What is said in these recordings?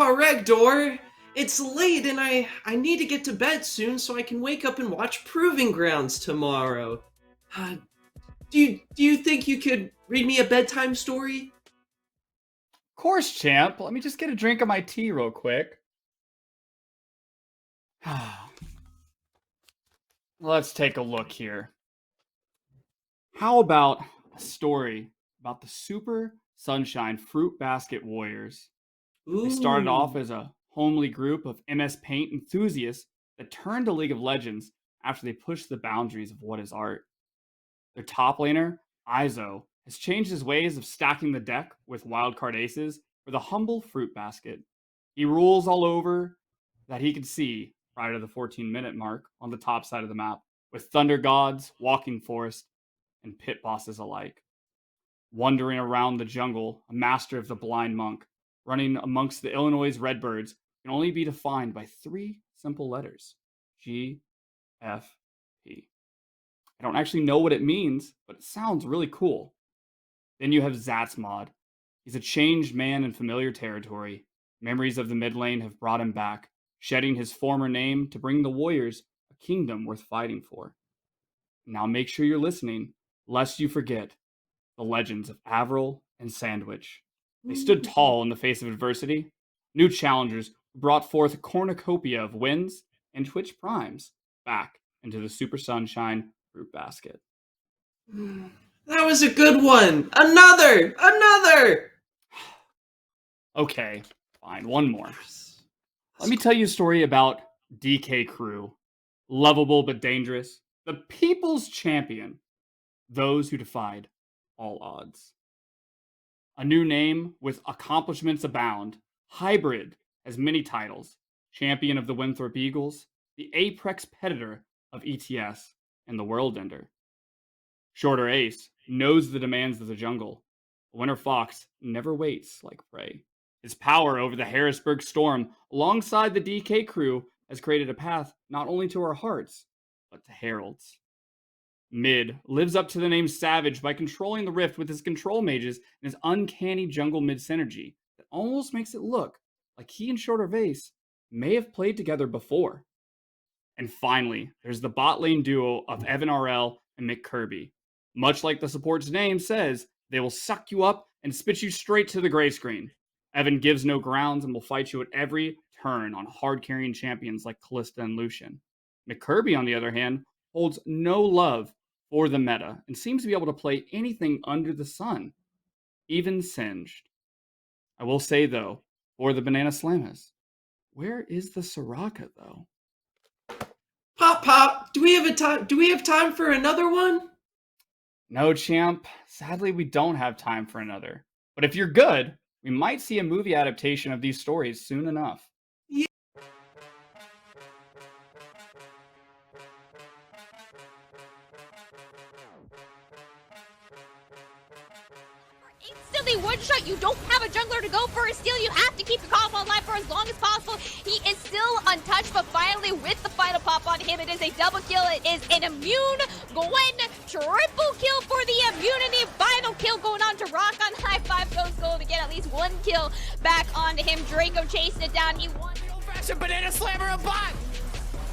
Grandpa Regdor. It's late and I need to get to bed soon so I can wake up and watch Proving Grounds tomorrow. Do you think you could read me a bedtime story? Of course, champ. Let me just get a drink of my tea real quick. Let's take a look here. How about a story about the Super Sunshine Fruitbasket Warriors? Ooh. They started off as a homely group of MS Paint enthusiasts that turned to League of Legends after they pushed the boundaries of what is art. Their top laner, Izo, has changed his ways of stacking the deck with wildcard aces with a humble Fruitbasket. He rules all over that he could see prior to the 14-minute mark on the top side of the map, with Thunder Gods, Walking Forest, and pit bosses alike. Wandering around the jungle, a master of the Blind Monk, running amongst the Illinois Redbirds, can only be defined by 3 simple letters: G, F, P. I don't actually know what it means, but it sounds really cool. Then you have Zatzmod. He's a changed man in familiar territory. Memories of the mid lane have brought him back, shedding his former name to bring the Warriors a kingdom worth fighting for. Now make sure you're listening, lest you forget the legends of Avril and Sandwich. They stood tall in the face of adversity. New challengers brought forth a cornucopia of wins and Twitch primes back into the Super Sunshine Fruitbasket. That was a good one. Another. Okay, fine. One more. Let me tell you a story about DK Crew. Lovable but dangerous. The people's champion. Those who defied all odds. A new name with accomplishments abound. Hybrid has many titles. Champion of the Winthrop Eagles, the apex predator of ETS, and the World Ender. Shorter Ace knows the demands of the jungle. Winter Fox never waits like prey. His power over the Harrisburg Storm, alongside the DK Crew, has created a path not only to our hearts, but to Herald's. Mid lives up to the name Savage by controlling the Rift with his control mages and his uncanny jungle mid synergy that almost makes it look like he and Shorter Vase may have played together before. And finally, there's the bot lane duo of Evan RL and Mick Kirby. Much like the support's name says, they will suck you up and spit you straight to the gray screen. Evan gives no grounds and will fight you at every turn on hard-carrying champions like Callista and Lucian. McKirby, on the other hand, holds no love for the meta and seems to be able to play anything under the sun, even Singed. I will say, though, for the Banana Slammers, where is the Soraka, though? Pop, do we have time for another one? No, champ. Sadly, we don't have time for another. But if you're good, we might see a movie adaptation of these stories soon enough. Yeah. Instantly one-shot, you don't have a jungler to go for a steal. You have to keep your comp alive for as long as possible. He is still untouched, but finally with the final pop on him, it is a double kill. It is an immune Gwen triple kill for the immunity. Final kill going on to Rock on high 5 goes gold to get at least 1 kill back onto him. Draco chasing it down. He won. Old-fashioned banana slammer a bot.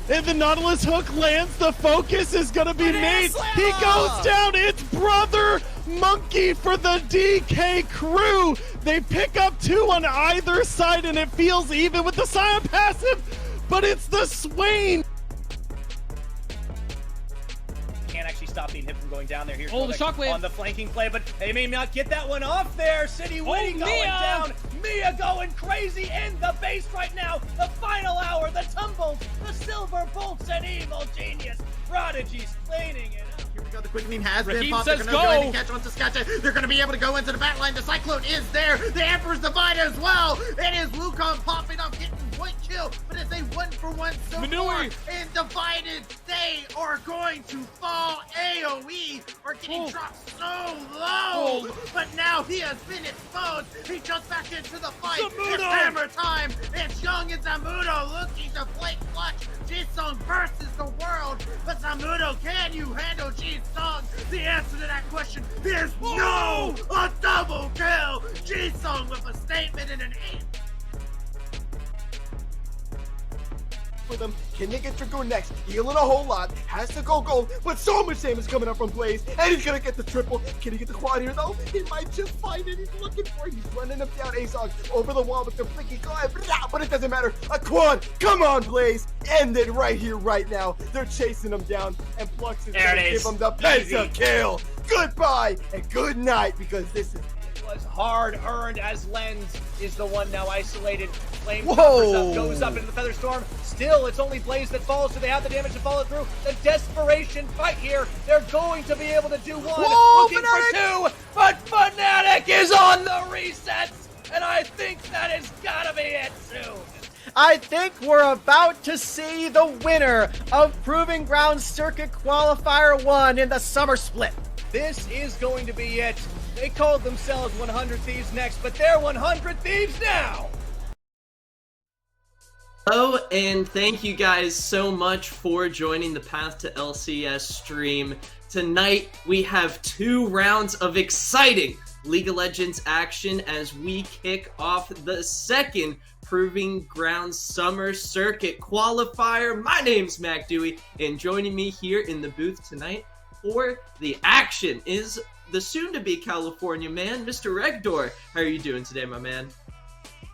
If the Nautilus hook lands, the focus is gonna be made. Slammer! He goes down. It's Brother Monkey for the DK Crew. They pick up 2 on either side, and it feels even with the silent passive, but it's the Swain. Can't actually stop being hit from going down there. Here's the shockwave on the flanking play, but they may not get that one off there. City Wing going Mia! down. Mia going crazy in the base right now. The final hour, the tumbles, the silver bolts, and evil genius. Prodigy's cleaning it up. Here we go. The quickening has Raheem been popped. They're says going to go ahead and go. catch one Saskatchewan. They're going to be able to go into the back line. The Cyclone is there. The Emperor's Divide as well. It is Wukong popping up, getting point kill, but it's a 1-for-1 so far. And Divided, they are going to fall. AoE are getting dropped so low. But now he has been exposed. He jumps back into the fight. Zamudo! It's hammer time. It's Young and Zamudo looking to play clutch. Jisung versus the world. But Zamudo, can you handle Jisung? The answer to that question is no! A double kill! Jisung with a statement and an 8. for them. Can they get Dragoon next? Healing a whole lot. Has to go gold, but so much damage coming up from Blaze, and he's gonna get the triple. Can he get the quad here though? He might just find it. He's looking for it. He's running him down. Azog over the wall with the flicky glide, but it doesn't matter. A quad. Come on, Blaze. End it right here, right now. They're chasing him down, and Flux is gonna give him the penta kill. Goodbye and good night, because this is was hard earned as Lens is the one now isolated. Flame covers up, goes up into the Feather Storm. Still, it's only Blaze that falls, so they have the damage to follow through. The desperation fight here. They're going to be able to do one. Looking for two, but Fnatic is on the resets, and I think that has gotta be it soon. I think we're about to see the winner of Proving Grounds Circuit Qualifier 1 in the summer split. This is going to be it. They called themselves 100 Thieves next, but they're 100 Thieves now! Hello, and thank you guys so much for joining the Path to LCS stream. Tonight, we have 2 rounds of exciting League of Legends action as we kick off the second Proving Grounds Summer Circuit Qualifier. My name's Mac Dewey, and joining me here in the booth tonight for the action is the soon-to-be California man, Mr. Regdor. How are you doing today, my man?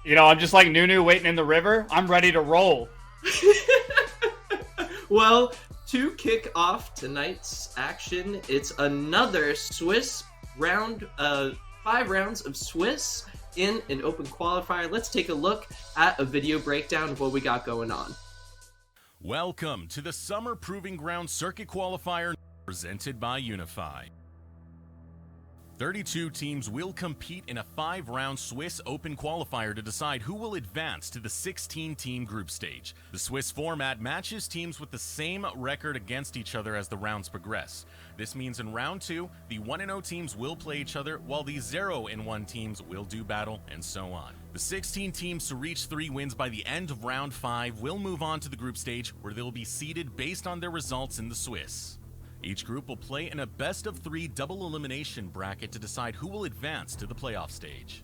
You know, I'm just like Nunu waiting in the river. I'm ready to roll. Well, to kick off tonight's action, it's another Swiss round, 5 rounds of Swiss in an open qualifier. Let's take a look at a video breakdown of what we got going on. Welcome to the Summer Proving Ground Circuit Qualifier presented by Unify. 32 teams will compete in a 5-round Swiss Open qualifier to decide who will advance to the 16-team group stage. The Swiss format matches teams with the same record against each other as the rounds progress. This means in round 2, the 1-0 teams will play each other, while the 0-1 teams will do battle, and so on. The 16 teams to reach 3 wins by the end of round 5 will move on to the group stage, where they'll be seeded based on their results in the Swiss. Each group will play in a best-of-3 double elimination bracket to decide who will advance to the playoff stage.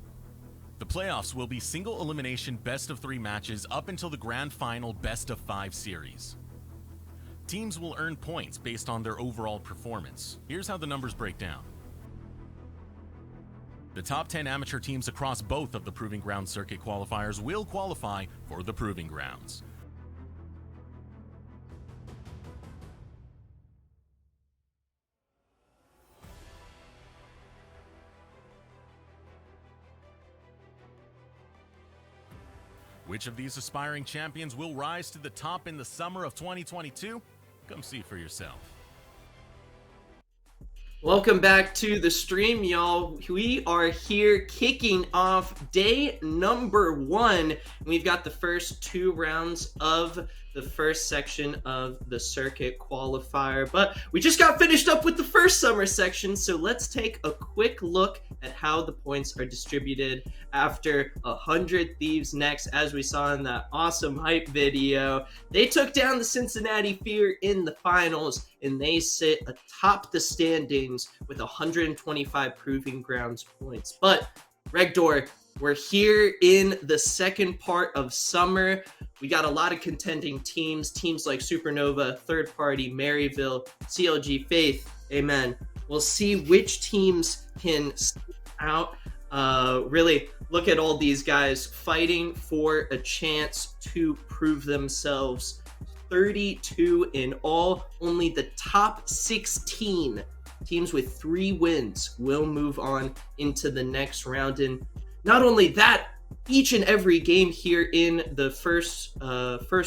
The playoffs will be single elimination best-of-3 matches up until the grand final best-of-5 series. Teams will earn points based on their overall performance. Here's how the numbers break down. The top 10 amateur teams across both of the Proving Grounds Circuit qualifiers will qualify for the Proving Grounds. Which of these aspiring champions will rise to the top in the summer of 2022? Come see for yourself. Welcome back to the stream, y'all. We are here kicking off day number 1. We've got the first 2 rounds of the first section of the circuit qualifier, but we just got finished up with the first summer section, so let's take a quick look at how the points are distributed after 100 Thieves next. As we saw in that awesome hype video, they took down the Cincinnati Fear in the finals, and they sit atop the standings with 125 Proving Grounds points. But Regdor, we're here in the second part of summer. We got a lot of contending teams like Supernova, Third Party, Maryville, CLG Faith. Amen. We'll see which teams can stand out. Really look at all these guys fighting for a chance to prove themselves. 32 in all. Only the top 16 teams with 3 wins will move on into the next round. And not only that, each and every game here in the first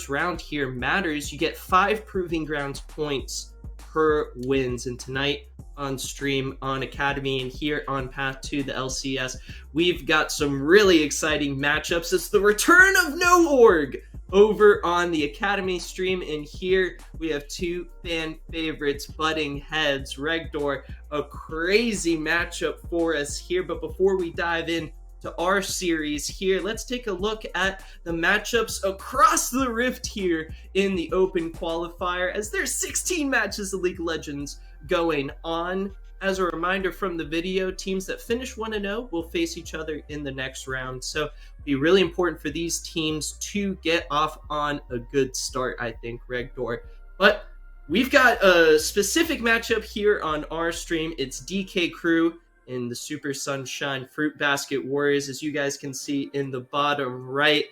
round here matters. You get 5 Proving Grounds points per wins. And tonight on stream on Academy and here on Path to the LCS, we've got some really exciting matchups. It's the return of No Org over on the Academy stream, and here we have 2 fan favorites butting heads. Regdor, a crazy matchup for us here, but before we dive in to our series here, let's take a look at the matchups across the rift here in the open qualifier, as there's 16 matches of League of Legends going on as a reminder from the video, teams that finish 1-0 will face each other in the next round. So it'll be really important for these teams to get off on a good start, I think, Regdor. But we've got a specific matchup here on our stream. It's DK Crew and the Super Sunshine Fruitbasket Warriors, as you guys can see in the bottom right.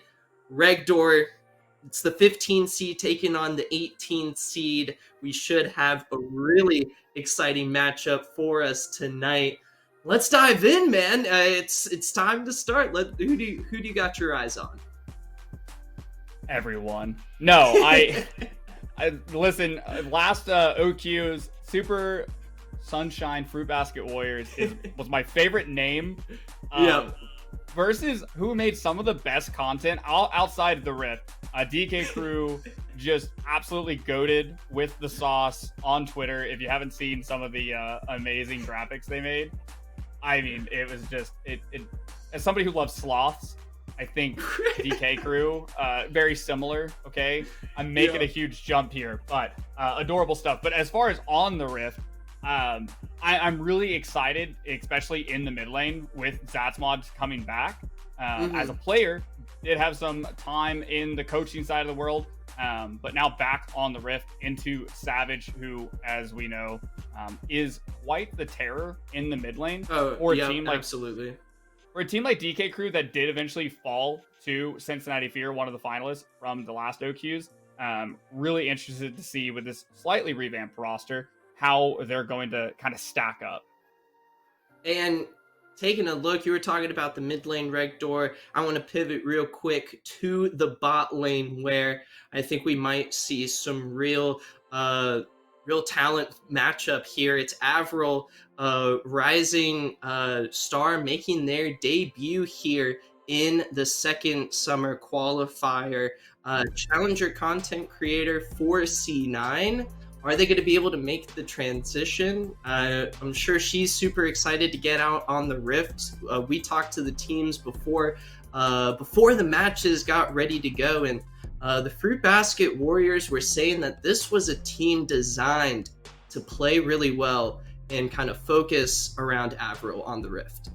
Regdor, it's the 15 seed taking on the 18 seed. We should have a really exciting matchup for us tonight. Let's dive in, man. It's time to start. Who do you got your eyes on? Everyone. No, I listen. Last OQ's Super Sunshine Fruitbasket Warriors was my favorite name. Yeah. Versus who made some of the best content outside of the Rift. DK Crew just absolutely goated with the sauce on Twitter. If you haven't seen some of the amazing graphics they made, I mean, it was just it. As somebody who loves sloths, I think DK Crew very similar. Okay, I'm making a huge jump here, but adorable stuff. But as far as on the Rift, I'm really excited, especially in the mid lane with Zatsmod coming back. As a player, did have some time in the coaching side of the world, but now back on the Rift into Savage, who, as we know, is quite the terror in the mid lane. For a team like absolutely. For a team like DK Crew that did eventually fall to Cincinnati Fear, one of the finalists from the last OQs. Really interested to see with this slightly revamped roster how they're going to kind of stack up. And taking a look, you were talking about the mid lane, Regdor. I want to pivot real quick to the bot lane, where I think we might see some real talent matchup here. It's Avril, rising star, making their debut here in the second summer qualifier. Challenger content creator for C9. Are they going to be able to make the transition? I'm sure she's super excited to get out on the Rift. We talked to the teams before the matches got ready to go, and the Fruitbasket Warriors were saying that this was a team designed to play really well and kind of focus around Avril on the Rift.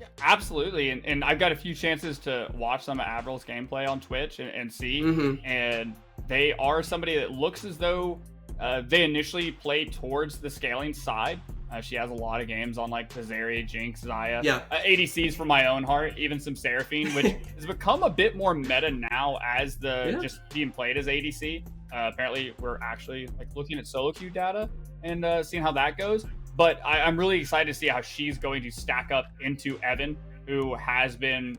Yeah, absolutely, and I've got a few chances to watch some of Avril's gameplay on Twitch and see, and they are somebody that looks as though they initially play towards the scaling side. She has a lot of games on like Kazari, Jinx, Xayah, ADCs for my own heart, even some Seraphine, which has become a bit more meta now as just being played as ADC. Apparently, we're actually like looking at solo queue data and seeing how that goes. But I'm really excited to see how she's going to stack up into Evan, who has been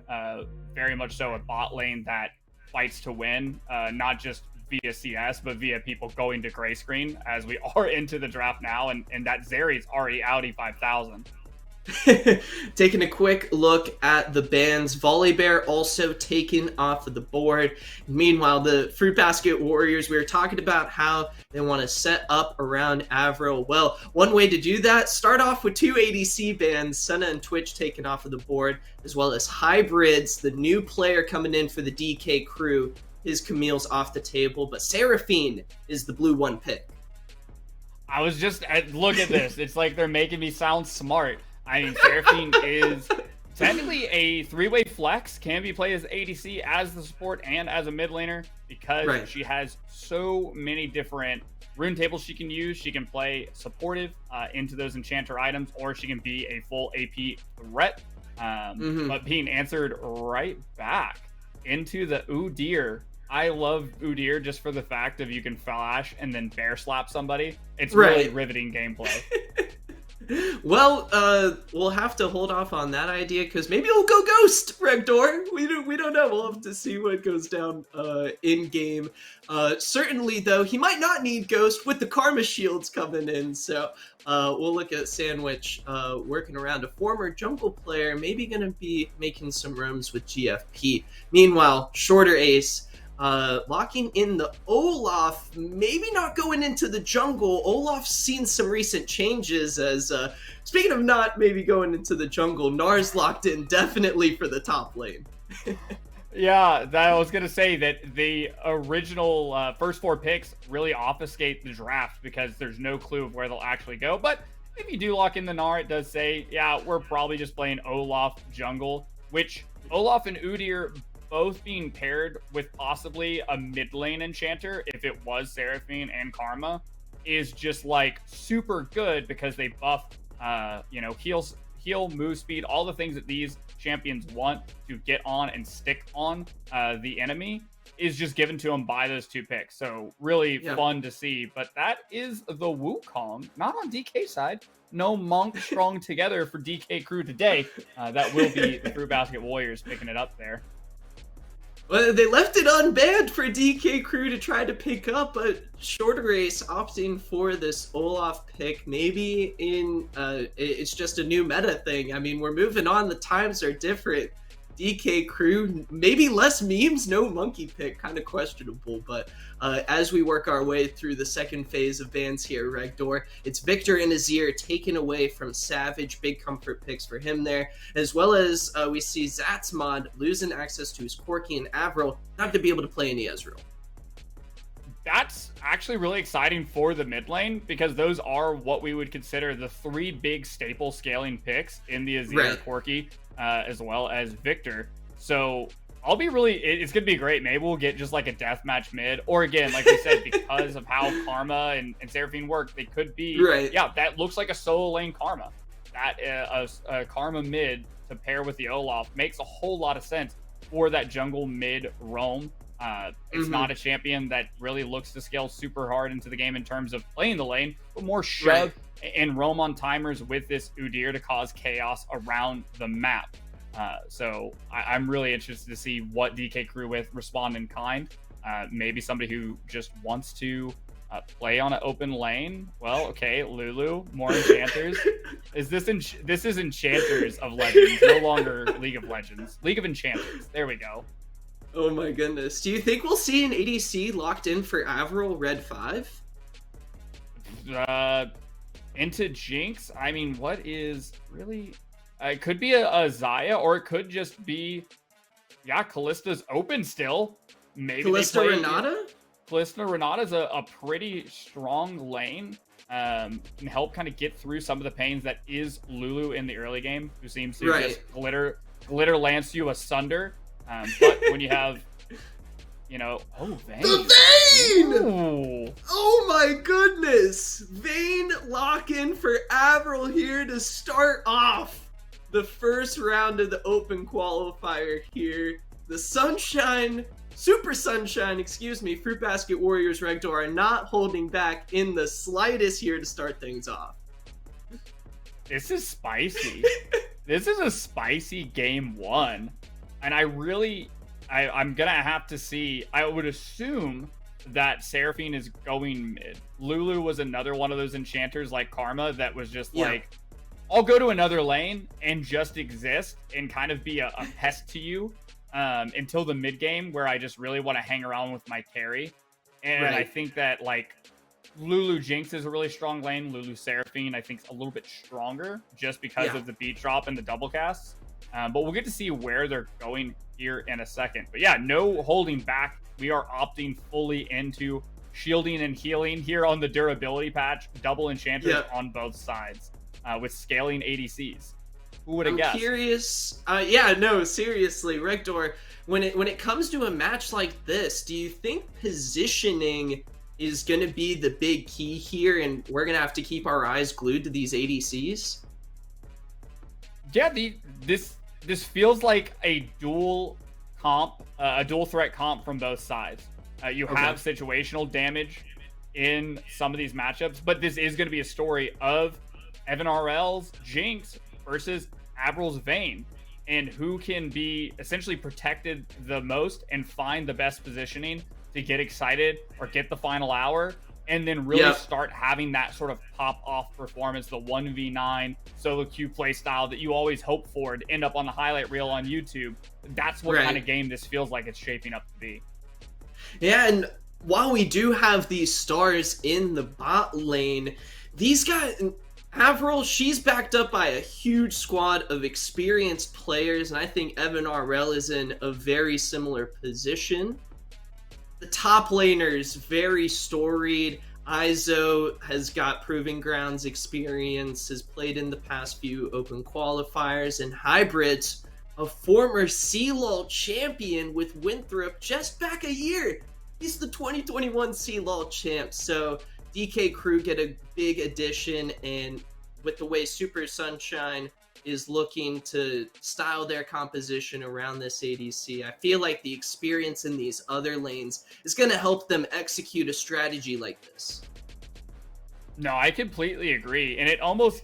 very much so a bot lane that fights to win, not just via CS, but via people going to gray screen as we are into the draft now, and that Zeri's already Audi 5000. Taking a quick look at the bans, Volley Bear also taken off of the board. Meanwhile, the Fruitbasket Warriors, we were talking about how they want to set up around Avril. Well, one way to do that, start off with 2 ADC bans, Senna and Twitch taken off of the board, as well as Hybrids, the new player coming in for the DK Crew. His Camille's off the table, but Seraphine is the blue 1 pick. I was just, look at this. It's like they're making me sound smart. I mean, Seraphine is technically a 3-way flex, can be played as ADC, as the support, and as a mid laner, because she has so many different rune tables she can use. She can play supportive into those enchanter items, or she can be a full AP threat, but being answered right back into the Udyr. I love Udyr just for the fact of you can flash and then bear slap somebody. It's really riveting gameplay. Well, we'll have to hold off on that idea because maybe it'll go Ghost, Regdor. We don't know. We'll have to see what goes down in game. Certainly, though, he might not need Ghost with the Karma Shields coming in. So we'll look at Sandwich working around a former jungle player, maybe going to be making some roams with GFP. Meanwhile, Shorter Ace. Locking in the Olaf, maybe not going into the jungle. Olaf's seen some recent changes as, speaking of not maybe going into the jungle, Nars locked in definitely for the top lane. Yeah, I was going to say that the original first 4 picks really obfuscate the draft because there's no clue of where they'll actually go. But if you do lock in the Gnar, it does say, yeah, we're probably just playing Olaf jungle, which Olaf and Udyr both being paired with possibly a mid lane enchanter, if it was Seraphine and Karma, is just like super good because they buff, heal, move speed, all the things that these champions want to get on and stick on the enemy is just given to them by those two picks. So really fun to see. But that is the Wukong, not on DK side. No Monk strong together for DK crew today. That will be the Fruitbasket Warriors picking it up there. Well, they left it unbanned for DK crew to try to pick up, but Shorter Race opting for this Olaf pick. Maybe it's just a new meta thing. I mean, we're moving on. The times are different. DK crew, maybe less memes, no monkey pick, kind of questionable. But as we work our way through the second phase of bans here, Regdor, it's Victor and Azir taken away from Savage. Big comfort picks for him there, as well as we see Zatzmod losing access to his Corki and Avril, not going to be able to play any Ezreal. That's actually really exciting for the mid lane because those are what we would consider the three big staple scaling picks in the Azir, Corki, as well as Victor. So I'll be it's going to be great. Maybe we'll get just like a deathmatch mid, or again, like we said, because of how Karma and Seraphine work, they could be, that looks like a solo lane Karma. That a Karma mid to pair with the Olaf makes a whole lot of sense for that jungle mid roam. It's not a champion that really looks to scale super hard into the game in terms of playing the lane, but more shove and roam on timers with this Udyr to cause chaos around the map. So I'm really interested to see what DK crew with respond in kind. Maybe somebody who just wants to play on an open lane. Well, okay, Lulu, more enchanters. This is Enchanters of Legends, no longer League of Legends. League of Enchanters. There we go. Oh my goodness. Do you think we'll see an ADC locked in for Avril Red 5? Into Jinx? I mean, what is really... it could be a Xayah, or it could just be... Yeah, Kallista's open still. Maybe Callista Renata? Callista Renata's a pretty strong lane. Can help kind of get through some of the pains that is Lulu in the early game, who seems to just glitter lance you asunder. But when you have, Vayne. The Vayne! Ooh. Oh my goodness! Vayne lock in for Avril here to start off the first round of the open qualifier here. The Super Sunshine, Fruitbasket Warriors Regdor are not holding back in the slightest here to start things off. This is spicy. This is a spicy game one. And I'm going to have to see. I would assume that Seraphine is going mid. Lulu was another one of those enchanters like Karma that was just like, I'll go to another lane and just exist and kind of be a pest to you until the mid game where I just really want to hang around with my carry. And I think that like Lulu Jinx is a really strong lane. Lulu Seraphine, I think, is a little bit stronger just because of the beat drop and the double casts. But we'll get to see where they're going here in a second. But yeah, no holding back. We are opting fully into shielding and healing here on the durability patch. Double enchanters on both sides with scaling ADCs. Who would have guessed? I'm curious. Seriously, Regdor, when it comes to a match like this, do you think positioning is going to be the big key here, and we're going to have to keep our eyes glued to these ADCs? Yeah, this feels like a dual threat comp from both sides. You have situational damage in some of these matchups, but this is going to be a story of Evan RL's Jinx versus Avril's Vayne, and who can be essentially protected the most and find the best positioning to get excited or get the final hour, and then really start having that sort of pop-off performance, the 1v9 solo queue play style that you always hope for to end up on the highlight reel on YouTube. That's what kind of game this feels like it's shaping up to be. Yeah, and while we do have these stars in the bot lane, these guys... Avril, she's backed up by a huge squad of experienced players, and I think Evan RL is in a very similar position. The top laners, very storied. Izo has got Proving Grounds experience, has played in the past few open qualifiers, and Hybrids, a former CLOL champion with Winthrop just back a year. He's the 2021 CLOL champ, so DK Crew get a big addition, and with the way Super Sunshine is looking to style their composition around this ADC, I feel like the experience in these other lanes is going to help them execute a strategy like this. No, I completely agree. And it almost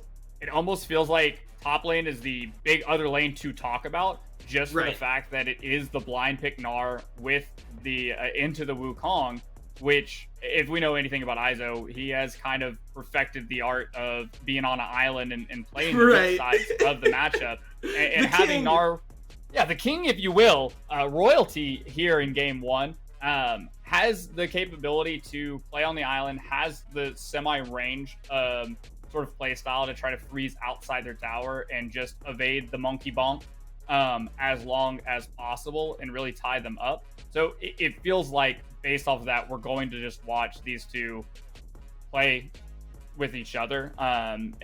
feels like top lane is the big other lane to talk about, just for the fact that it is the blind pick Gnar with the into the Wukong, which, if we know anything about Izo, he has kind of perfected the art of being on an island and playing the both sides of the matchup. And having Gnar, the king, if you will, royalty here in game one, has the capability to play on the island, has the semi-range sort of play style to try to freeze outside their tower and just evade the monkey bonk as long as possible and really tie them up. So it feels like, based off of that, we're going to just watch these two play with each other and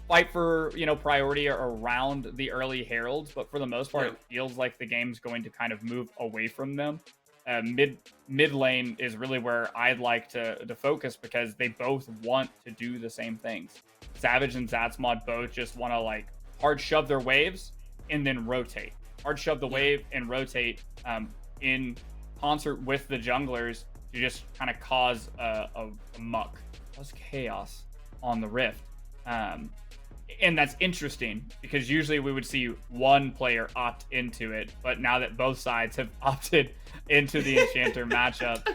fight for, priority around the early heralds. But for the most part, it feels like the game's going to kind of move away from them. Mid lane is really where I'd like to focus, because they both want to do the same things. Savage and Zatsmod both just want to hard shove their waves and then rotate. Hard shove the wave and rotate in concert with the junglers to just kind of cause a muck, cause chaos on the Rift. And that's interesting, because usually we would see one player opt into it, but now that both sides have opted into the Enchanter matchup,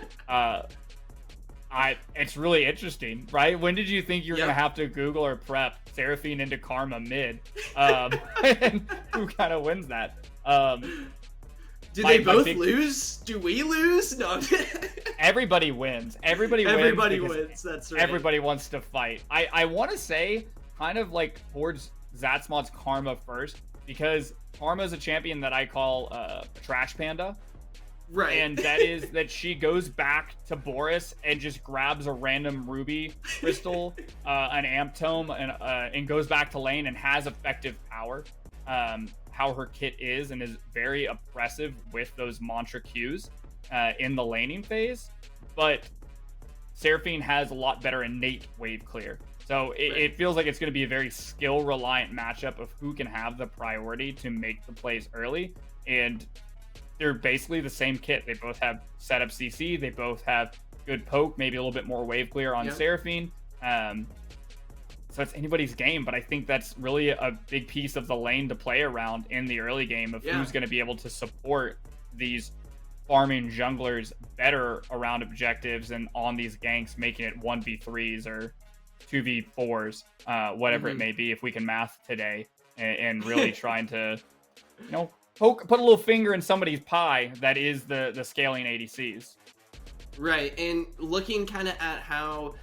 it's really interesting, right? When did you think you were going to have to Google or prep Seraphine into Karma mid? And who kind of wins that? Do they both lose? Do we lose? No. Everybody wins. Everybody wins. That's right. Everybody wants to fight. I want to say kind of towards Zatsmod's Karma first, because Karma is a champion that I call a trash panda. Right. And that is that she goes back to Boris and just grabs a random ruby crystal, an amp tome, and goes back to lane and has effective power. How her kit is, and is very oppressive with those mantra Qs in the laning phase. But Seraphine has a lot better innate wave clear. So it feels like it's going to be a very skill-reliant matchup of who can have the priority to make the plays early. And they're basically the same kit. They both have setup CC. They both have good poke, maybe a little bit more wave clear on Seraphine. So it's anybody's game, but I think that's really a big piece of the lane to play around in the early game of who's going to be able to support these farming junglers better around objectives and on these ganks, making it 1v3s or 2v4s, whatever it may be, if we can math today, and really trying to, put a little finger in somebody's pie that is the scaling ADCs. Right, and looking kind of at how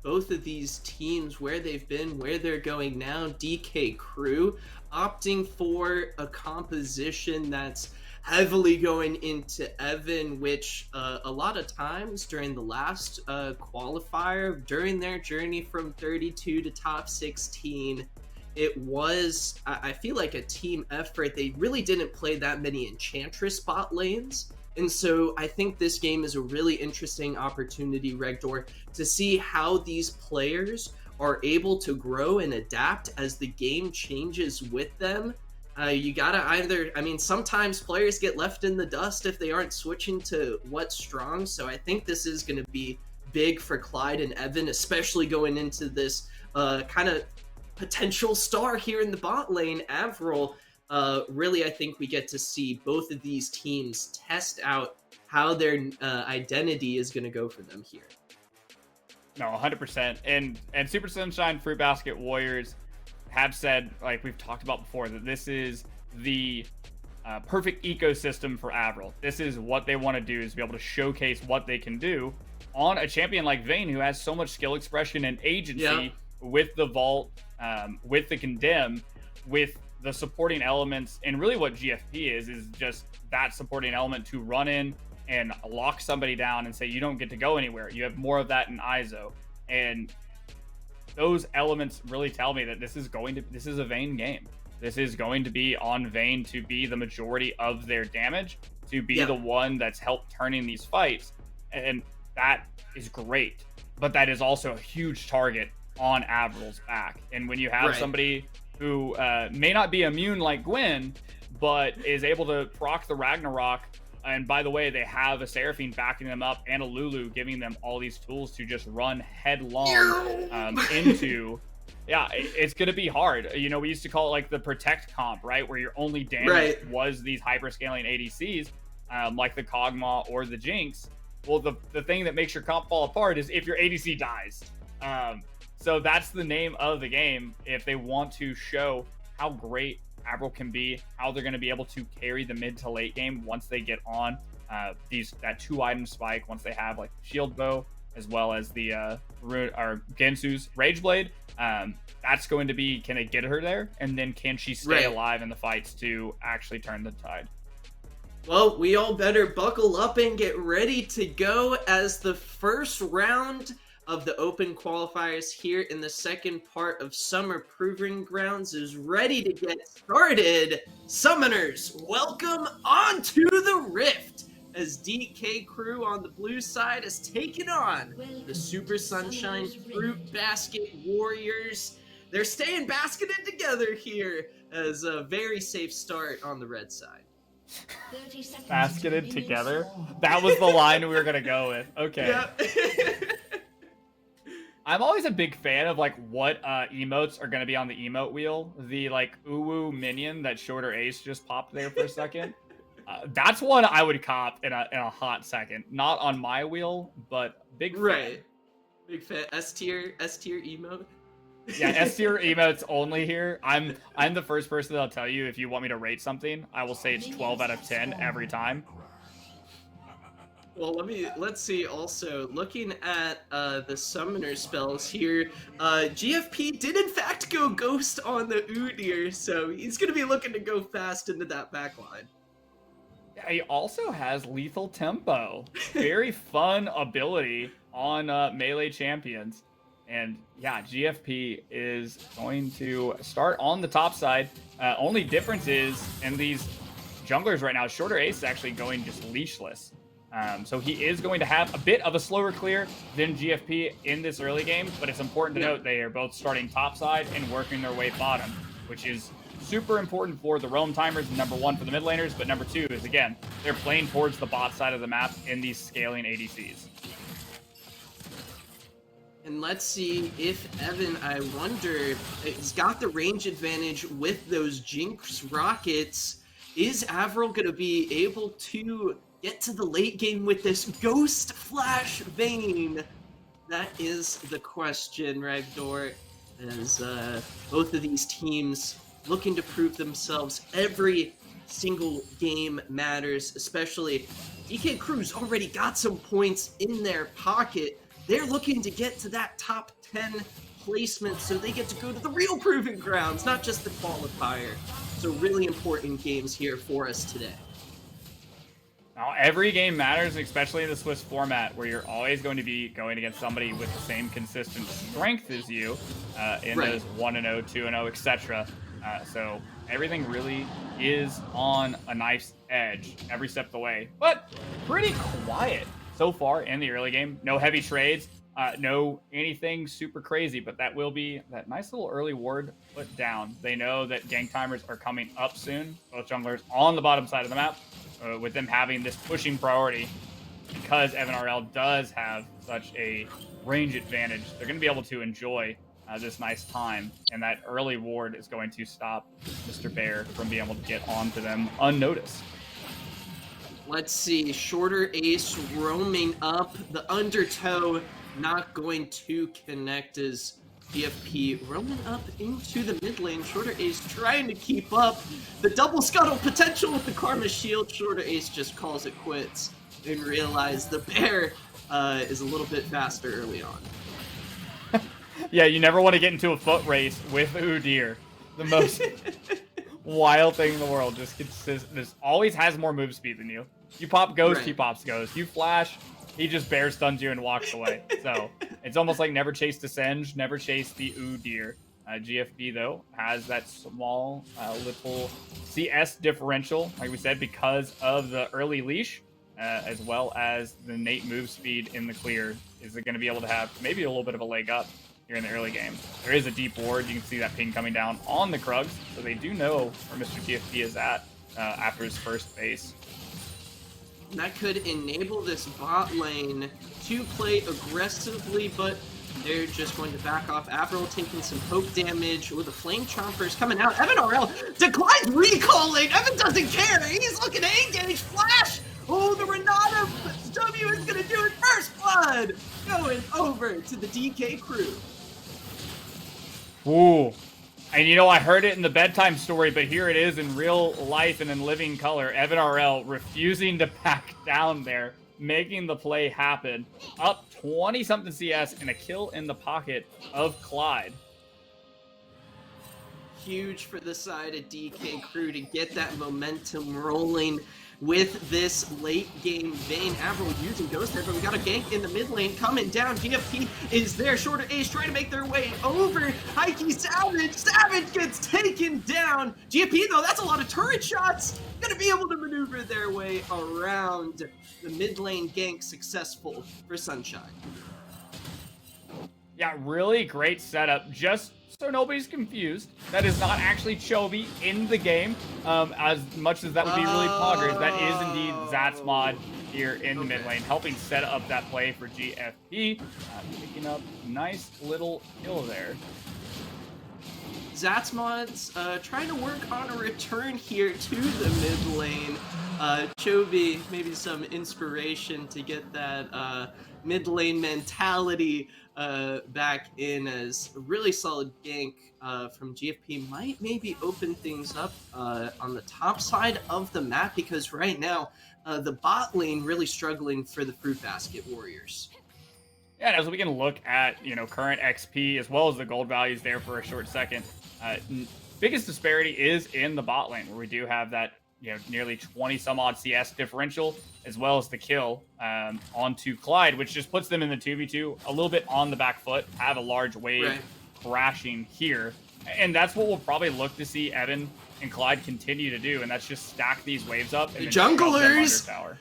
both of these teams, where they've been, where they're going now, DK Crew opting for a composition that's heavily going into Evan, which a lot of times during the last qualifier, during their journey from 32 to top 16, it was, I feel like, a team effort. They really didn't play that many Enchantress bot lanes. And so I think this game is a really interesting opportunity, Regdor, to see how these players are able to grow and adapt as the game changes with them. You gotta either, sometimes players get left in the dust if they aren't switching to what's strong. So I think this is going to be big for Clyde and Evan, especially going into this kind of potential star here in the bot lane, Avril. Really, I think we get to see both of these teams test out how their identity is going to go for them here. No, 100%. And Super Sunshine Fruitbasket Warriors have said, like we've talked about before, that this is the perfect ecosystem for Avril. This is what they want to do, is be able to showcase what they can do on a champion like Vayne, who has so much skill expression and agency with the Vault, with the Condemn, with the supporting elements. And really what GFP is just that supporting element to run in and lock somebody down and say you don't get to go anywhere. You have more of that in ISO, and those elements really tell me that this is a Vayne game. This is going to be on Vayne to be the majority of their damage, to be the one that's helped turning these fights, and that is great. But that is also a huge target on Avril's back. And when you have somebody who may not be immune like Gwen, but is able to proc the Ragnarok, and by the way, they have a Seraphine backing them up and a Lulu giving them all these tools to just run headlong into. Yeah, it's going to be hard. You know, we used to call it like the protect comp, right? Where your only damage was these hyperscaling ADCs, like the Kog'Maw or the Jinx. Well, the thing that makes your comp fall apart is if your ADC dies. So that's the name of the game. If they want to show how great Avril can be, how they're going to be able to carry the mid to late game once they get on that 2-item spike, once they have like shield bow as well as the Gensu's Rage Blade. That's going to be, can it get her there? And then can she stay alive in the fights to actually turn the tide? Well, we all better buckle up and get ready to go as the first round of the open qualifiers here in the second part of Summer Proving Grounds is ready to get started. Summoners, welcome onto the Rift as DK Crew on the blue side has taken on the Super Sunshine Fruitbasket Warriors. They're staying basketed together here as a very safe start on the red side. Basketed together? That was the line we were going to go with. Okay. Yeah. I'm always a big fan of like what emotes are going to be on the emote wheel. The like uwu minion that Shorter Ace just popped there for a second. That's one I would cop in a hot second. Not on my wheel, but big fan. Big fan. S tier emote. Yeah, S tier emotes only here. I'm the first person that'll tell you if you want me to rate something, I will say it's 12 out of 10 every time. Well, let's see. Also, looking at the summoner spells here, GFP did in fact go ghost on the Udyr, so he's gonna be looking to go fast into that backline. Yeah, he also has lethal tempo. Very fun ability on melee champions. And yeah, GFP is going to start on the top side. Only difference is in these junglers right now, Shorter Ace is actually going just leashless. So he is going to have a bit of a slower clear than GFP in this early game, but it's important to note they are both starting top side and working their way bottom, which is super important for the roam timers, number one for the mid laners, but number two is, again, they're playing towards the bot side of the map in these scaling ADCs. And let's see if Evan, I wonder, he's got the range advantage with those Jinx rockets. Is Avril going to be able to get to the late game with this Ghost Flash Vayne? That is the question, Ragdor, as both of these teams looking to prove themselves. Every single game matters, especially DK Crew's already got some points in their pocket. They're looking to get to that top 10 placement so they get to go to the real proving grounds, not just the qualifier. So really important games here for us today. Now, every game matters, especially in the Swiss format, where you're always going to be going against somebody with the same consistent strength as you in those 1-0, 2-0, etc. So everything really is on a knife's edge every step of the way. But pretty quiet so far in the early game. No heavy trades, no anything super crazy, but that will be that nice little early ward put down. They know that gank timers are coming up soon, both junglers on the bottom side of the map, with them having this pushing priority. Because Evan RL does have such a range advantage, they're going to be able to enjoy this nice time, and that early ward is going to stop Mr. Bear from being able to get onto them unnoticed. Let's see, Shorter Ace roaming up, the undertow not going to connect as GFP roaming up into the mid lane. Shorter Ace trying to keep up. The double scuttle potential with the Karma Shield. Shorter Ace just calls it quits and realize the Bear is a little bit faster early on. Yeah, you never want to get into a foot race with Udyr. The most wild thing in the world. Just always has more move speed than you. You pop ghost, Right. he pops ghost. You flash, he just bear stuns you and walks away. So it's almost like never chase the Senge, never chase the deer. GFP, though, has that small little CS differential, like we said, because of the early leash, as well as the innate move speed in the clear. Is it going to be able to have maybe a little bit of a leg up here in the early game? There is a deep ward. You can see that ping coming down on the Krugs, so they do know where Mr. GFP is at after his first base. That could enable this bot lane to play aggressively, but they're just going to back off. Avril taking some poke damage with the Flame Chompers coming out. Evan RL declines recalling. Evan doesn't care. He's looking to engage flash. Oh, the Renata W is going to do it. First blood going over to the DK crew. Ooh. And you know, I heard it in the bedtime story, but here it is in real life and in living color. Evan RL refusing to back down there, making the play happen. Up 20-something CS and a kill in the pocket of Clyde. Huge for the side of DK crew to get that momentum rolling with this late game Vayne. Avril using Ghost there, but we got a gank in the mid lane coming down. GFP is there. Shorter Ace trying to make their way over. Heike Savage. Savage gets taken down. GFP, though, that's a lot of turret shots. Gonna be able to maneuver their way around. The mid lane gank successful for Sunshine. Yeah, really great setup. Just so nobody's confused, that is not actually Chovy in the game, as much as that would be really poggers. That is indeed Zatsmod here in the mid lane, helping set up that play for GFP, picking up a nice little kill there. Zatsmod's trying to work on a return here to the mid lane. Chovy, maybe some inspiration to get that mid lane mentality back in, as a really solid gank from GFP might maybe open things up on the top side of the map, because right now the bot lane really struggling for the Fruitbasket Warriors. Yeah, and as we can look at, current XP as well as the gold values there for a short second, biggest disparity is in the bot lane, where we do have that, nearly 20 some odd CS differential, as well as the kill onto Clyde, which just puts them in the 2v2 a little bit on the back foot, have a large wave crashing here. And that's what we'll probably look to see Evan and Clyde continue to do, and that's just stack these waves up and The then shove them junglers! under tower.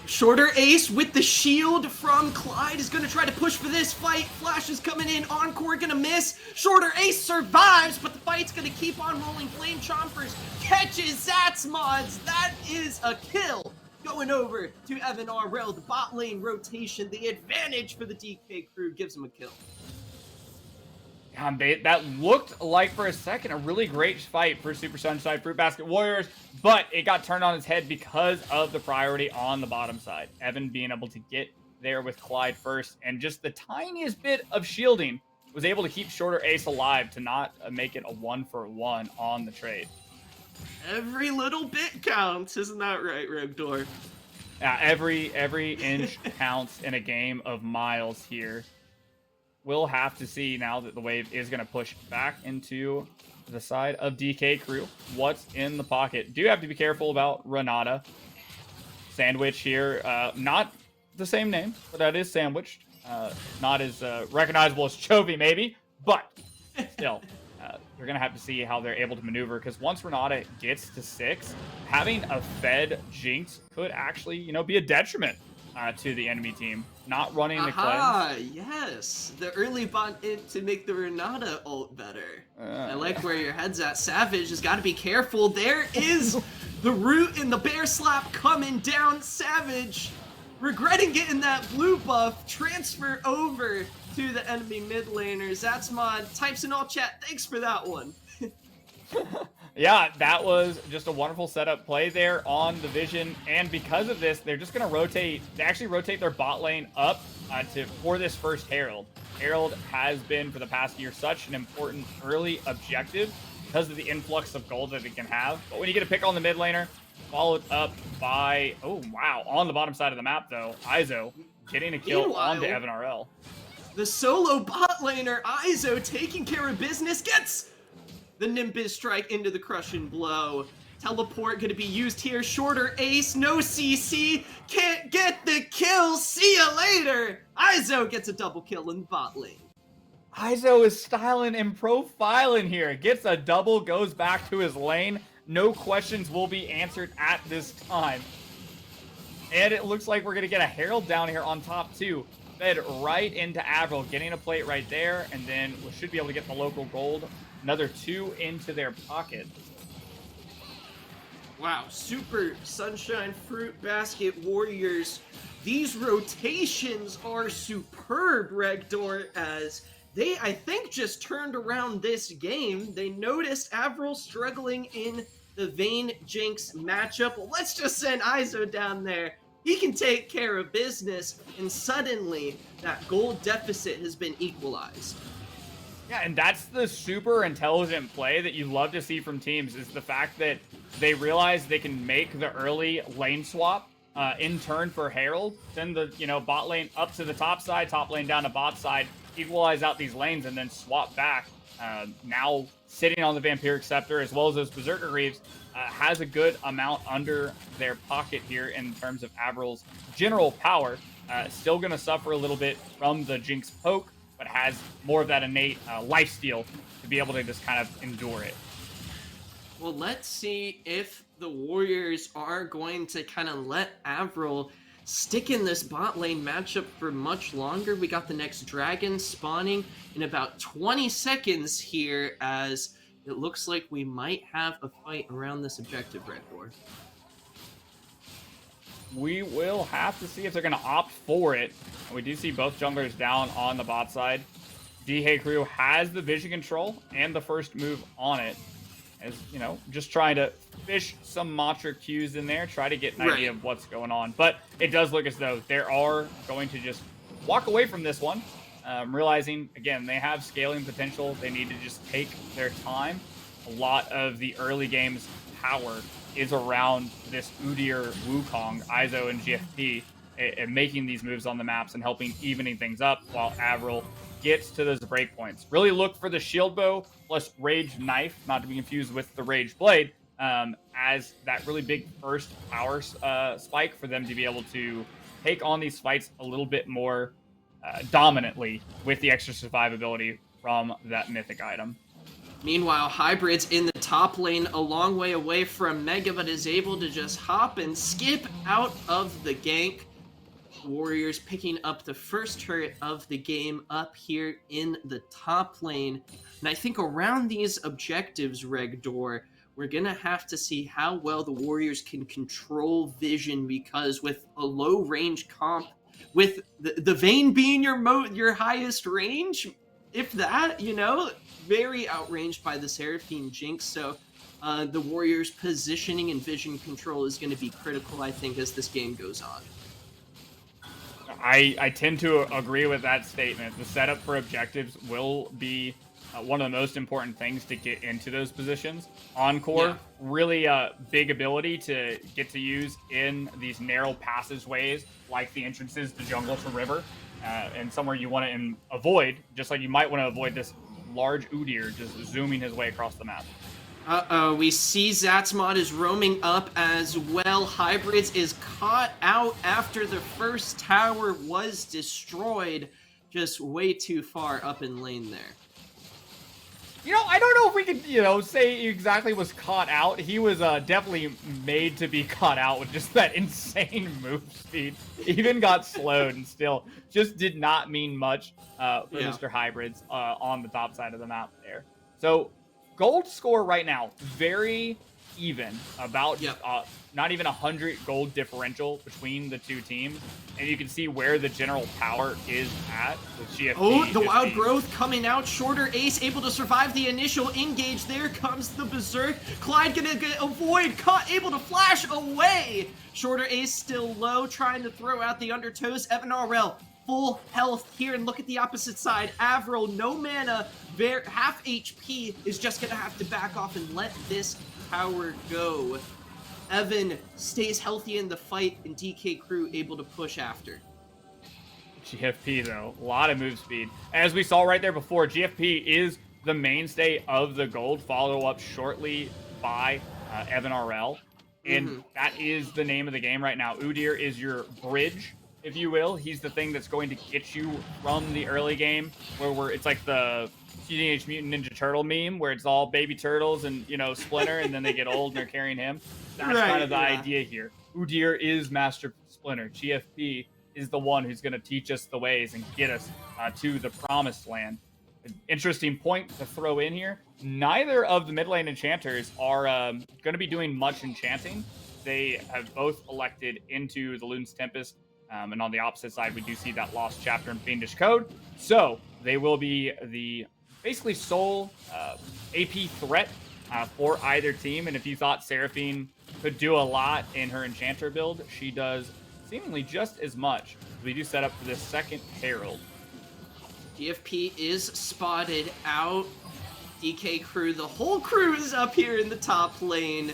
Shorter Ace with the shield from Clyde is going to try to push for this fight. Flash is coming in. Encore going to miss. Shorter Ace survives, but the fight's going to keep on rolling. Flame Chompers catches Zatsmods. That is a kill. Going over to Evan RL. The bot lane rotation, the advantage for the DK crew, gives him a kill. That looked like for a second a really great fight for Super Sunshine Fruitbasket Warriors, but it got turned on its head because of the priority on the bottom side. Evan being able to get there with Clyde first, and just the tiniest bit of shielding was able to keep Shorter Ace alive to not make it a 1-for-1 on the trade. Every little bit counts, isn't that right, Regdor? Yeah, every inch counts in a game of miles here. We'll have to see now that the wave is going to push back into the side of DK crew. What's in the pocket? Do have to be careful about Renata. Sandwich here. Not the same name, but that is sandwiched. Not as recognizable as Chovy, maybe, but still. You're going to have to see how they're able to maneuver, because once Renata gets to 6, having a fed Jinx could actually, be a detriment to the enemy team. Not running the cleanse. Yes. The early bot in to make the Renata ult better. I like where your head's at. Savage has got to be careful. There is the root and the bear slap coming down. Savage, regretting getting that blue buff, transfer over to the enemy mid laner. Zatsmod types in all chat, thanks for that one. Yeah, that was just a wonderful setup play there on the Vision, and because of this, they're just going to rotate. They actually rotate their bot lane up for this first Herald. Herald has been, for the past year, such an important early objective because of the influx of gold that it can have. But when you get a pick on the mid laner, followed up by, oh wow, on the bottom side of the map though, Izo getting a kill onto Evan RL. The solo bot laner, Izo, taking care of business, gets The Nimbus strike into the crushing blow. Teleport gonna be used here. Shorter ace, no CC. Can't get the kill. See ya later. Izo gets a double kill in bot lane. Izo is styling and profiling here. Gets a double, goes back to his lane. No questions will be answered at this time. And it looks like we're going to get a Herald down here on top too. Fed right into Avril, getting a plate right there. And then we should be able to get the local gold. Another 2 into their pocket. Wow, Super Sunshine Fruitbasket Warriors. These rotations are superb, Regdor, as they, I think, just turned around this game. They noticed Avril struggling in the Vayne Jinx matchup. Well, let's just send Izo down there. He can take care of business, and suddenly that gold deficit has been equalized. Yeah, and that's the super intelligent play that you love to see from teams, is the fact that they realize they can make the early lane swap in turn for Herald, send the bot lane up to the top side, top lane down to bot side, equalize out these lanes, and then swap back. Now sitting on the Vampiric Scepter as well as those Berserker Greaves has a good amount under their pocket here in terms of Avril's general power. Still going to suffer a little bit from the Jinx poke, but has more of that innate lifesteal to be able to just kind of endure it. Well, let's see if the Warriors are going to kind of let Avril stick in this bot lane matchup for much longer. We got the next dragon spawning in about 20 seconds here, as it looks like we might have a fight around this objective, Redboard. We will have to see if they're going to opt for it. We do see both junglers down on the bot side. DK Crew has the vision control and the first move on it. As, just trying to fish some mantra cues in there, try to get an idea of what's going on. But it does look as though they are going to just walk away from this one, realizing, again, they have scaling potential. They need to just take their time. A lot of the early game's power is around this Udyr Wukong, Izo, and GFP, and making these moves on the maps and helping evening things up while Avril gets to those breakpoints. Really look for the shield bow plus rage knife, not to be confused with the rage blade, as that really big first power spike for them to be able to take on these fights a little bit more dominantly with the extra survivability from that mythic item. Meanwhile, Hybrid's in the top lane a long way away from Mega, but is able to just hop and skip out of the gank. Warriors picking up the first turret of the game up here in the top lane. And I think around these objectives, Regdor, we're going to have to see how well the Warriors can control vision, because with a low range comp, with the Vayne being your highest range, if that, very outranged by the Seraphine Jinx. So the Warriors' positioning and vision control is going to be critical, I think, as this game goes on. I tend to agree with that statement. The setup for objectives will be one of the most important things to get into those positions. Encore, really a big ability to get to use in these narrow passageways, like the entrances to jungle to river, and somewhere you want to avoid, just like you might want to avoid this large Udyr just zooming his way across the map. Uh-oh, we see Zatzmod is roaming up as well. Hybrids is caught out after the first tower was destroyed. Just way too far up in lane there. I don't know if we could, say he exactly was caught out. He was definitely made to be caught out with just that insane move speed. Even got slowed and still just did not mean much for Mr. Hybrids on the top side of the map there. So, gold score right now, very even, about not even 100 gold differential between the two teams. And you can see where the general power is at with GFP. Oh, the wild growth coming out. Shorter ace able to survive the initial engage. There comes the berserk. Clyde gonna avoid, caught, able to flash away. Shorter ace still low, trying to throw out the undertows. Evan RL full health here, and look at the opposite side. Avril, no mana, half HP, is just gonna have to back off and let this tower go. Evan stays healthy in the fight, and DK Crew able to push after. GFP, though, a lot of move speed. As we saw right there before, GFP is the mainstay of the gold, follow up shortly by Evan RL. And that is the name of the game right now. Udyr is your bridge, if you will. He's the thing that's going to get you from the early game, where it's like the Teenage Mutant Ninja Turtle meme, where it's all baby turtles and, you know, Splinter, and then they get old and they're carrying him. That's kind of the idea here. Udyr is Master Splinter. GFP is the one who's going to teach us the ways and get us to the promised land. An interesting point to throw in here. Neither of the mid lane enchanters are going to be doing much enchanting. They have both elected into the Lune's Tempest. And on the opposite side, we do see that Lost Chapter and Fiendish Code. So they will be the basically sole AP threat for either team. And if you thought Seraphine could do a lot in her enchanter build, she does seemingly just as much. We do set up for this second Herald. GFP is spotted out. DK crew, the whole crew is up here in the top lane.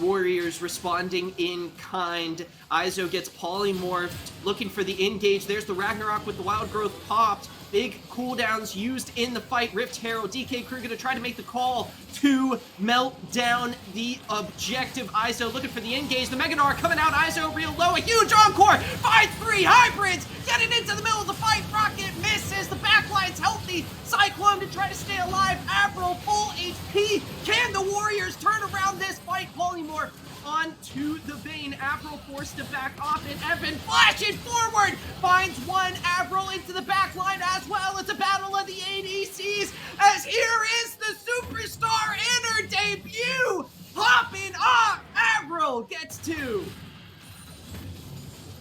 Warriors responding in kind. Izo gets polymorphed, looking for the engage. There's the Ragnarok with the wild growth popped. Big cooldowns used in the fight. Rift Herald, DK crew gonna try to make the call to melt down the objective. Izo looking for the engage. The Meganar coming out. Izo real low. A huge encore. 5-3 hybrids getting into the middle of the fight. Rocket misses. The backline's healthy. Cyclone to try to stay alive. Avril full HP. Can the Warriors turn around this fight? Polymorph onto the Bane. Avril forced to back off, and Evan flashing forward finds one. Avril into the back line as well. It's a battle of the ADCs, as here is the superstar in her debut. Popping off. Avril gets two.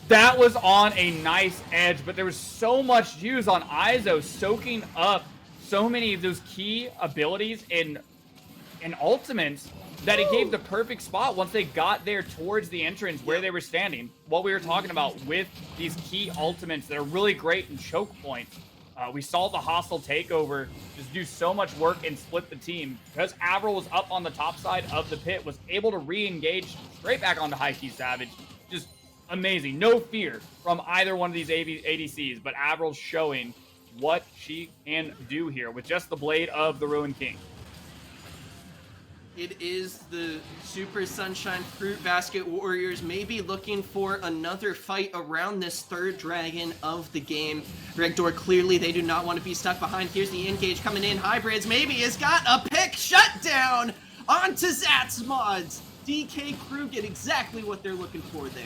That was on a nice edge, but there was so much use on Izo, soaking up so many of those key abilities and ultimates that it gave the perfect spot once they got there towards the entrance where they were standing. What we were talking about with these key ultimates that are really great in choke points. We saw the hostile takeover just do so much work and split the team. Because Avril was up on the top side of the pit, was able to re-engage straight back onto High Key Savage. Just amazing. No fear from either one of these ADCs, but Avril's showing what she can do here with just the blade of the Ruined King. It is the Super Sunshine Fruitbasket Warriors maybe looking for another fight around this third dragon of the game. Regdor, clearly they do not want to be stuck behind. Here's the engage coming in. Hybrids maybe has got a pick shutdown onto Zatsmods. DK crew get exactly what they're looking for there.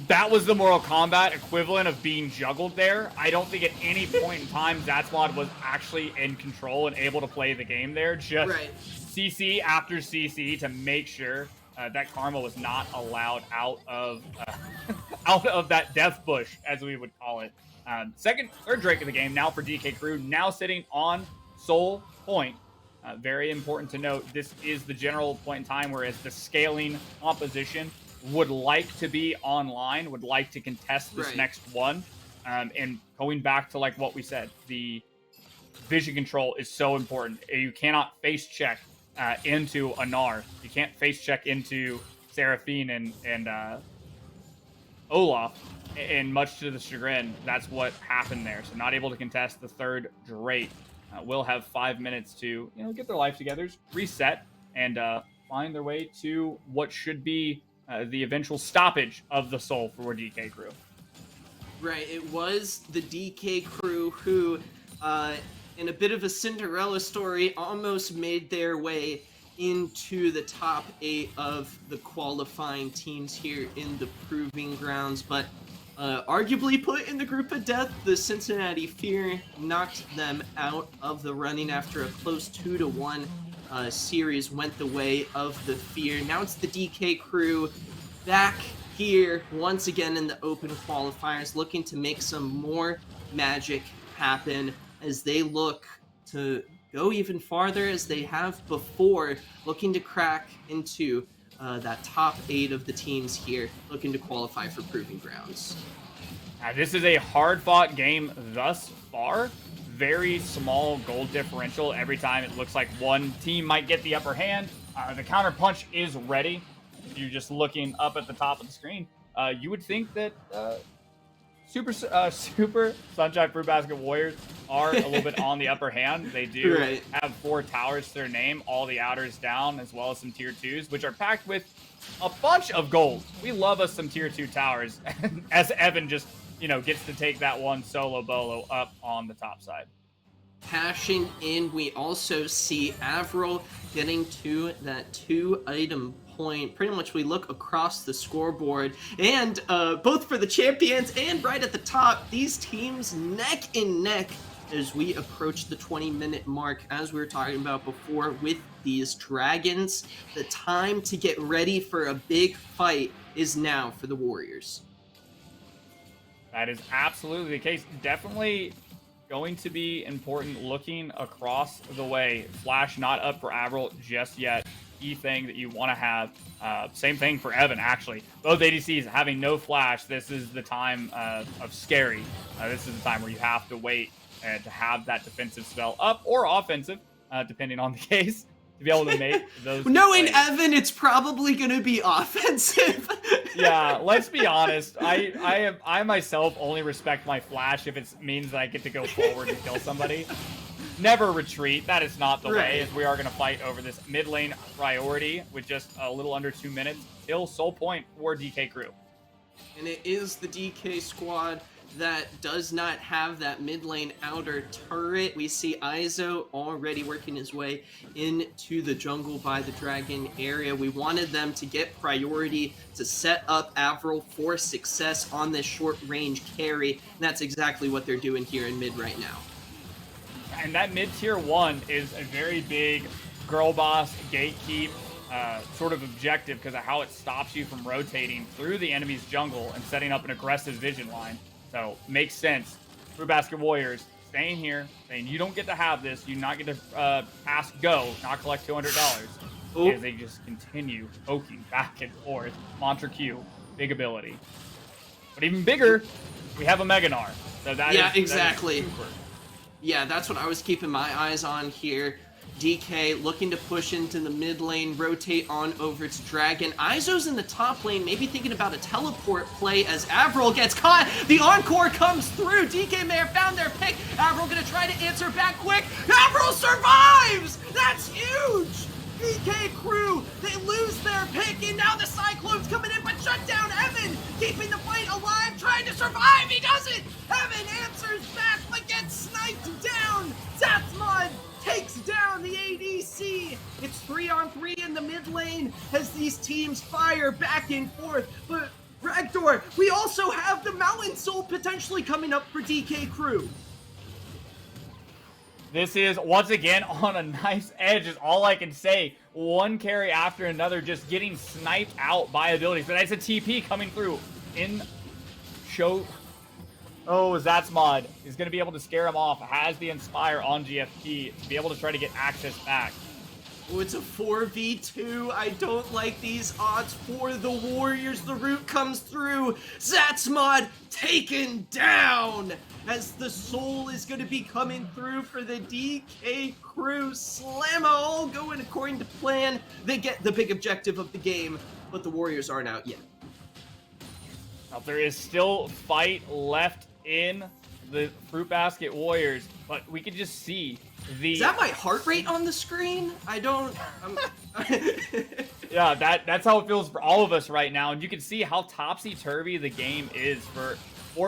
That was the Mortal Kombat equivalent of being juggled there. I don't think at any point in time Zatsmod was actually in control and able to play the game there. Just CC after CC to make sure that Karma was not allowed out of that death bush, as we would call it. Third Drake of the game now for DK crew, now sitting on Soul Point. Very important to note, this is the general point in time, whereas the scaling composition would like to be online, would like to contest this next one. And going back to like what we said, the vision control is so important. You cannot face check into Anar. You can't face check into Seraphine and Olaf. And much to the chagrin, that's what happened there. So not able to contest the third Drake. Will have 5 minutes to get their life together, reset, and find their way to what should be the eventual stoppage of the soul for DK crew. Right, it was the DK crew who, in a bit of a Cinderella story, almost made their way into the top 8 of the qualifying teams here in the Proving Grounds, but arguably put in the group of death. The Cincinnati Fear knocked them out of the running after a close 2-1 series went the way of the Fear. Now it's the DK crew back here once again in the open qualifiers, looking to make some more magic happen as they look to go even farther as they have before, looking to crack into that top 8 of the teams here, looking to qualify for Proving Grounds. This is a hard-fought game thus far. Very small goal differential every time it looks like one team might get the upper hand. The counter punch is ready. If you're just looking up at the top of the screen, you would think that Super Sunshine Fruitbasket Warriors are a little bit on the upper hand. They do have 4 towers to their name, all the outers down, as well as some tier 2s, which are packed with a bunch of gold. We love us some tier 2 towers, as Evan just, gets to take that one solo bolo up on the top side. Cashing in, we also see Avril getting to that 2-item point. Pretty much we look across the scoreboard, and both for the champions and right at the top, these teams neck and neck as we approach the 20-minute mark. As we were talking about before with these dragons, the time to get ready for a big fight is now for the Warriors. That is absolutely the case. Definitely going to be important looking across the way. Flash not up for Avril just yet. Key thing that you want to have. Same thing for Evan, actually. Both ADCs having no flash. This is the time of scary. This is the time where you have to wait to have that defensive spell up or offensive, depending on the case, to be able to make those. Knowing Evan, it's probably going to be offensive. Yeah, let's be honest. I myself only respect my flash if it means that I get to go forward and kill somebody. Never retreat. That is not the way, as we are going to fight over this mid lane priority with just a little under 2 minutes till soul point for DK Crew. And it is the DK squad that does not have that mid lane outer turret. We see Izo already working his way into the jungle by the dragon area. We wanted them to get priority to set up Avril for success on this short range carry. And that's exactly what they're doing here in mid right now. And that mid tier 1 is a very big girl boss gatekeep sort of objective because of how it stops you from rotating through the enemy's jungle and setting up an aggressive vision line. So makes sense. Fruitbasket Warriors staying here, saying you don't get to have this. You not get to ask go, not collect $200. As they just continue poking back and forth. Mantra Q, big ability. But even bigger, we have a Meganar. So that exactly. That is super. Yeah, that's what I was keeping my eyes on here. DK looking to push into the mid lane, rotate on over to Dragon. Izo's in the top lane, maybe thinking about a teleport play as Avril gets caught. The encore comes through. DK may have found their pick. Avril gonna try to answer back quick. Avril survives! That's huge! DK Crew, they lose their pick, and now the Cyclone's coming in, but shut down Evan, keeping the fight alive, trying to survive. He does it! Evan answers back, but gets sniped down. Zathmod takes down the ADC. It's 3-on-3 in the mid lane as these teams fire back and forth. But Ragdor, we also have the Mountain Soul potentially coming up for DK Crew. This is, once again, on a nice edge is all I can say. One carry after another, just getting sniped out by abilities. But that's a TP coming through in show. Oh, Zathmod is going to be able to scare him off. Has the Inspire on GFP to be able to try to get access back. Oh, it's a 4v2. I don't like these odds for the Warriors. The root comes through. Zathmod taken down as the soul is going to be coming through for the DK Crew. Slamma all going according to plan. They get the big objective of the game, but the Warriors aren't out yet. Now, there is still fight left in the Fruitbasket Warriors, but we can just see the... Is that my heart rate on the screen? I don't... Yeah, that's how it feels for all of us right now, and you can see how topsy-turvy the game is for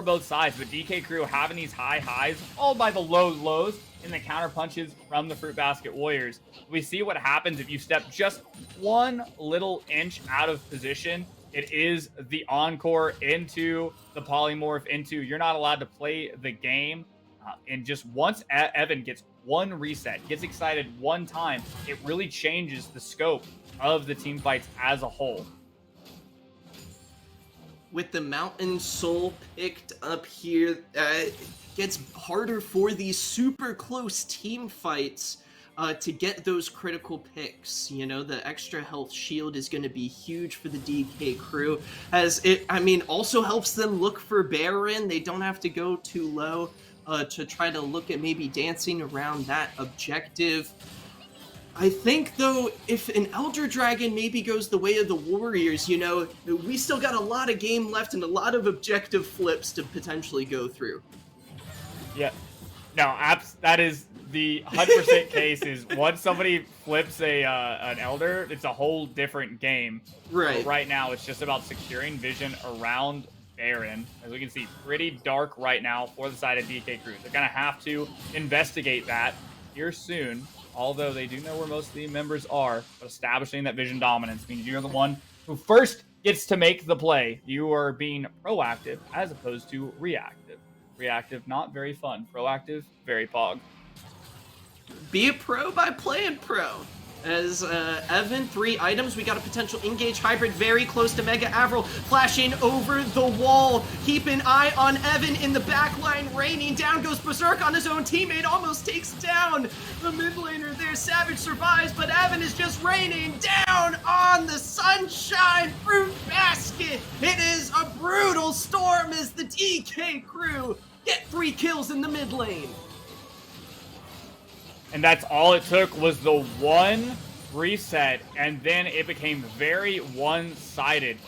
both sides. But DK Crew having these high highs, followed by the low lows in the counter punches from the Fruitbasket Warriors. We see what happens if you step just one little inch out of position. It is the encore into the polymorph into you're not allowed to play the game. And just once Evan gets one reset, gets excited one time, it really changes the scope of the team fights as a whole. With the Mountain Soul picked up here, it gets harder for these super close team fights to get those critical picks. You know, the extra health shield is going to be huge for the DK Crew, as it, also helps them look for Baron. They don't have to go too low to try to look at maybe dancing around that objective. I think, though, if an Elder Dragon maybe goes the way of the Warriors, you know, we still got a lot of game left and a lot of objective flips to potentially go through. Yeah. No, that is the 100% case is once somebody flips an Elder, it's a whole different game. Right. So right now, it's just about securing vision around Baron. As we can see, pretty dark right now for the side of DK Crew. They're going to have to investigate that here soon. Although they do know where most of the members are, but establishing that vision dominance means you're the one who first gets to make the play. You are being proactive as opposed to reactive. Reactive, not very fun. Proactive, very pog. Be a pro by playing pro. As Evan, 3 items. We got a potential engage hybrid very close to Mega Avril, flashing over the wall. Keep an eye on Evan in the back line, raining down, goes berserk on his own teammate, almost takes down the mid laner there. Savage survives, but Evan is just raining down on the Sunshine Fruitbasket. It is a brutal storm as the DK Crew get 3 kills in the mid lane. And that's all it took was the one reset, and then it became very one-sided.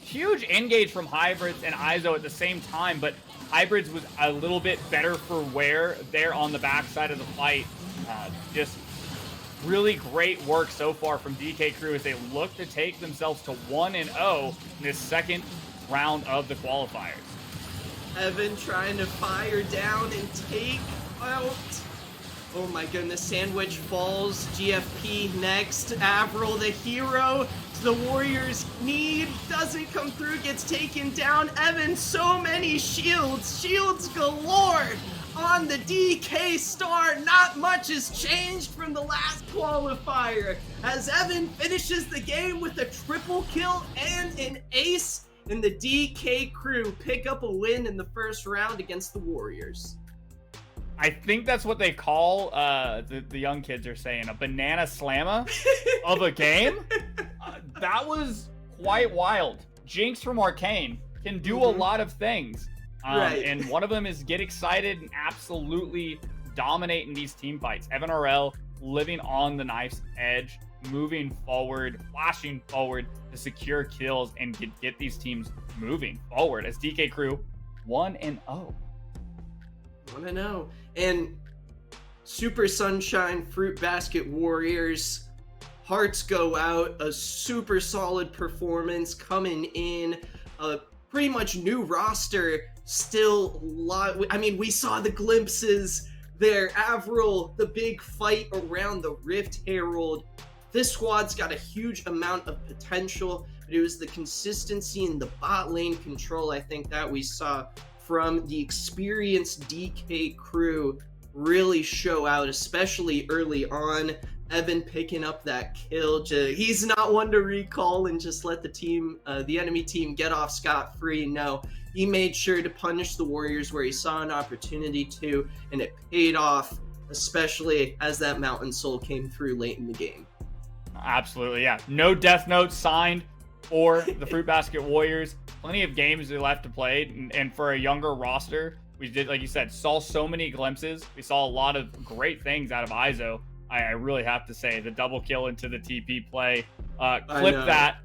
Huge engage from Hybrids and ISO at the same time, but Hybrids was a little bit better for wear there on the backside of the fight. Just really great work so far from DK Crew as they look to take themselves to 1-0 in this second round of the qualifiers. Evan trying to fire down and take out. Oh my goodness, Sandwich falls, GFP next, Avril the hero to the Warriors' need, doesn't come through, gets taken down. Evan, so many shields galore on the DK star. Not much has changed from the last qualifier as Evan finishes the game with a triple kill and an ace, and the DK Crew pick up a win in the first round against the Warriors. I think that's what they call, the young kids are saying, a banana slamma of a game. That was quite wild. Jinx from Arcane can do a lot of things. Right. And one of them is get excited and absolutely dominate in these team fights. Evan RL living on the knife's edge, moving forward, flashing forward to secure kills and get these teams moving forward as DK Crew 1-0. 1-0. And Super Sunshine Fruitbasket Warriors, hearts go out. A super solid performance coming in. A pretty much new roster. Still I mean, we saw the glimpses there. Avril, the big fight around the Rift Herald. This squad's got a huge amount of potential, but it was the consistency in the bot lane control, I think, that we saw from the experienced DK Crew really show out, especially early on. Evan picking up that kill. He's not one to recall and just let the team, the enemy team, get off scot-free. No, he made sure to punish the Warriors where he saw an opportunity to, and it paid off, especially as that Mountain Soul came through late in the game. Absolutely, yeah. No death notes signed for the Fruitbasket Warriors. Plenty of games left to play, and for a younger roster, we did, like you said, saw so many glimpses. We saw a lot of great things out of ISO. I really have to say, the double kill into the TP play. Clip that,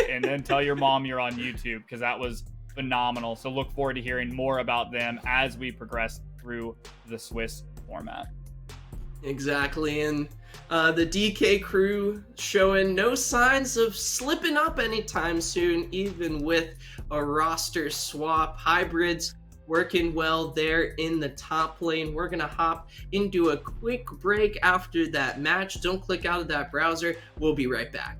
and then tell your mom you're on YouTube, because that was phenomenal. So look forward to hearing more about them as we progress through the Swiss format. Exactly, and the DK Crew showing no signs of slipping up anytime soon, even with a roster swap. Hybrids working well there in the top lane. We're going to hop into a quick break after that match. Don't click out of that browser. We'll be right back.